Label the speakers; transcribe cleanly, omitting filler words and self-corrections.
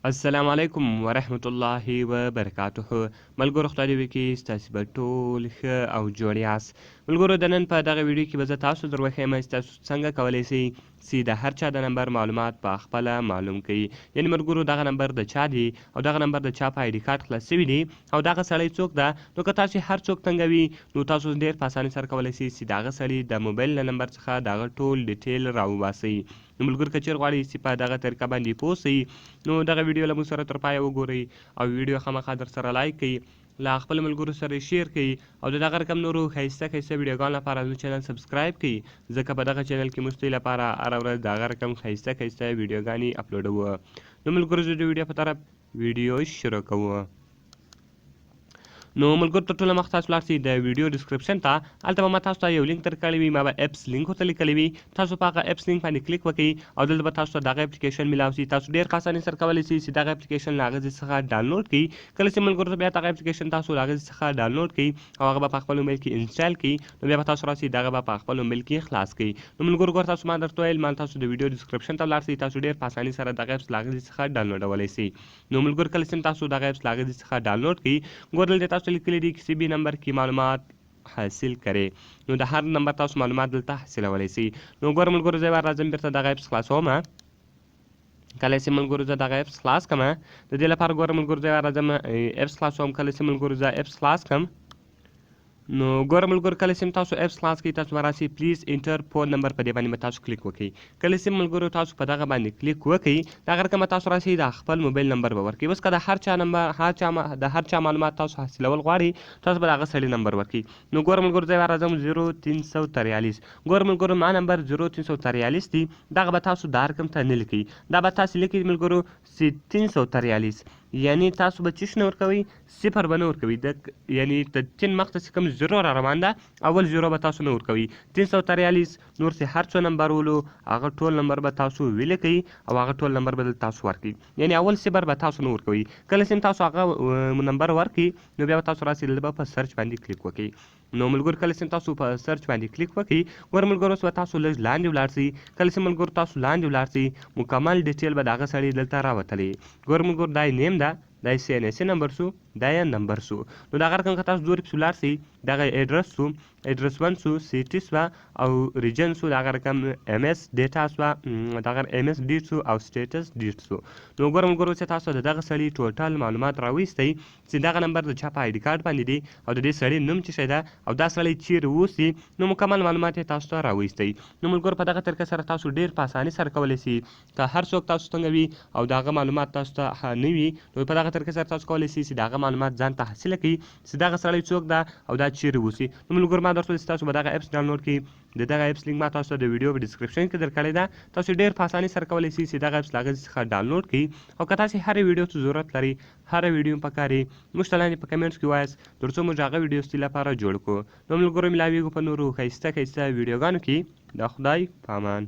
Speaker 1: السلام علیکم ورحمت الله وبرکاته. ملګرو خدای دې وکړي ستاسې به ټول ښه او جوړ یاست. ملګرو د نن په دغه ویډیو کې به زه تاسو در وښیم چې تاسو څنګه کولی شئ چې د هر چا د نمبر معلومات په خپله معلوم کړئ. یعنې ملګرو دغه نمبر د چا دی او دغه نمبر د چا په آی ډي کارت خلاص شوي دي او دغه سړی څوک ده، نو که تاسو هر څوک تنګوي نو تاسو ډېر په اسانۍ سره کولی شئ چې د هغه سړي د موبایل له نمبر څخه د هغه ټول ډیټیل راوباسئ. نو ملګرو که چېرې غواړئ چې په دغه طریقه باندې پوه سئ نو دغه ویډیو له موږ سره تر پایه وګورئ او ویډیو خامخا در سره لایک کړئ، له خپلو ملګرو سره یې شیر کړئ او د دغه رقم نورو ښایسته ښایسته ویډیوګانو لپاره زموږ چینل سبسکرایب کړئ، ځکه په دغه چینل کې موږ ستاسو لپاره هره ورځ د هغه رقم ښایسته ښایسته ویډیوګانې اپلوډوو. نو ملګرو زه د ویډیو په طرف ویډیو شروع کوو. نو ملګرو تر ټوله مخ تاسو لاړ شئ د ویډیو ډسکرپشن ته، هلته به ما تاسو ته یو لینک درکړی وي، ما به اپس لینک ورته لیکلی وي. تاسو په هغه اپس لینک باندې کلیک وکړئ او دلته به تاسو ته دغه اپلیکیشن میلاو شي. تاسو ډېر په اسانۍ سره کولی شئ چې دغه اپلیکیشن له هغه ځای څخه ډاونلوډ کړئ. کله چې ملګرو بیا دغه اپلیکیشن تاسو له هغه ځای څخه ډاونلوډ کړئ او هغه به په خپل موبایل کې انسټال کړئ، نو بیا به تاسو راسئ دغه به په خپل موبایل کې خلاص کړئ. نو ملګرو ګوره تاسو ما درته ویل ما تاسو د ویډیو ډسکرپشن ته ولاړ شئ، تاسو ډېر په اسانۍ سره دغه اپس له هغه ځای څخه ډاونلوډولی شئ. نو ملګرو کله چې تاسو دغه اپس له هغه ځای څخه ډاونلوډ کړئ، ګوره دلته تاسو لیکلي دي کسی بھی نمبر کی معلومات حاصل کړئ، نو د هر نمبر تاسو معلومات دلته حاصلولی شئ. نو ګوره ملګرو زه راځم بېرته دغه اپس خلاصومه. کله چې ملګرو زه دغه اپس خلاص کړم، د دې لپاره ګوره ملګرو زه راځم اپس خلاصوم. کله چې ملګرو زه اپس خلاص کړم نو ګوره ملګرو کله چې تاسو اپس خلاص کړئ، تاسو به راسئ پلیز انټر فون نمبر، په دې باندې به تاسو کلیک وکړئ. کله چې ملګرو تاسو په دغه باندې کلیک وکړئ، دغه رقم به تاسو راسئ د خپل موبایل نمبر به ورکړئ. اوس که د هر چا معلومات تاسو حاصلول غواړئ، تاسو به د هغه سړي نمبر ورکړئ. نو ګوره ملګرو زه راځم 0343. ګوره ملګرو ما نمبر 0343 دی، دغه به تاسو دا رقم ته نه لیکئ، دا به تاسو لیکئ ملګرو 343. یعنی تاسو به څه نه ورکوئ، صفر به نه ورکوئ، یعنی د 3 مخته چې کوم زیرو را روان ده اول زیرو به تاسو نه ورکوئ. 343 نور چې هر څو نمبر ولو هغه ټول نمبر به تاسو ولیکئ او هغه ټول نمبر به تاسو ورکړئ، یعنی اول صفر به تاسو نه ورکوئ. کله چې تاسو هغه نمبر ورکړئ نو بیا به تاسو راسئ دلته به په سرچ باندې کلیک وکړئ. نو ملګرو کله چې تاسو په سرچ باندې کلیک وکړئ، ګوره ملګرو اوس به تاسو لږ لاندې ولاړ شئ. کله چې ملګرو تاسو لاندې ولاړ شئ، مکمل ډیټیل به د هغه سړي دلته راوتلی. ګوره ملګرو دا یې نیم ده، دا یې CNC نمبر سو، دا یې نمبر سو. نو دغه رقم که تاسو دورې پسې ولاړ شئ، دغه ایډرس سو، ایډرس 1 سو، سیټي سوه او ریجن سو، دغه رقم MS ډیټا سوه، دغه MS ډیټ سو او سټیټس ډیټ سو. نو ګوره ملګرو چې تاسو د دغه سړي ټوټل معلومات راویستئ چې دغه نمبر د چا په آی ډي کارت باندې دی او د دې سړي نوم څه شی ده او دا سړی چیرې اوسي، نو مکمل معلومات یې تاسو ته راویستئ. نو ملګرو په دغه طریقه سره تاسو ډېر په اسانۍ سره کولی شئ که هر څوک تاسو تنګوي او د هغه معلومات تاسو ته نه وي، نو په دغه طریقه سره تاسو کولی شئ چې د هغه معلومات ځان ته حاصله کړئ چې دغه سړی څوک ده او دا چیرې اوسي. نو ملګرو ما درته ویل چې تاسو به دغه اپس ډاونلوډ کړئ. د دغه اپس لینک ما تاسو ته د ویډیو په ډسکرپشن کې درکړی ده، تاسو ډېر په اسانۍ سره کولی شئ چې دغه اپس له هغه ځای څخه ډاونلوډ کړئ. او که تاسې هرې ویډیو ته ضرورت لرئ، هره ویډیو پکار یې موږ ته لاندې په کمنټس کې ووایاست تر څو موږ هغه ویډیو ستاسو لپاره جوړ کړو. نو ملګرو ملاویږو په نورو ښایسته ښایسته ویډیوګانو کې. د خدای په امان.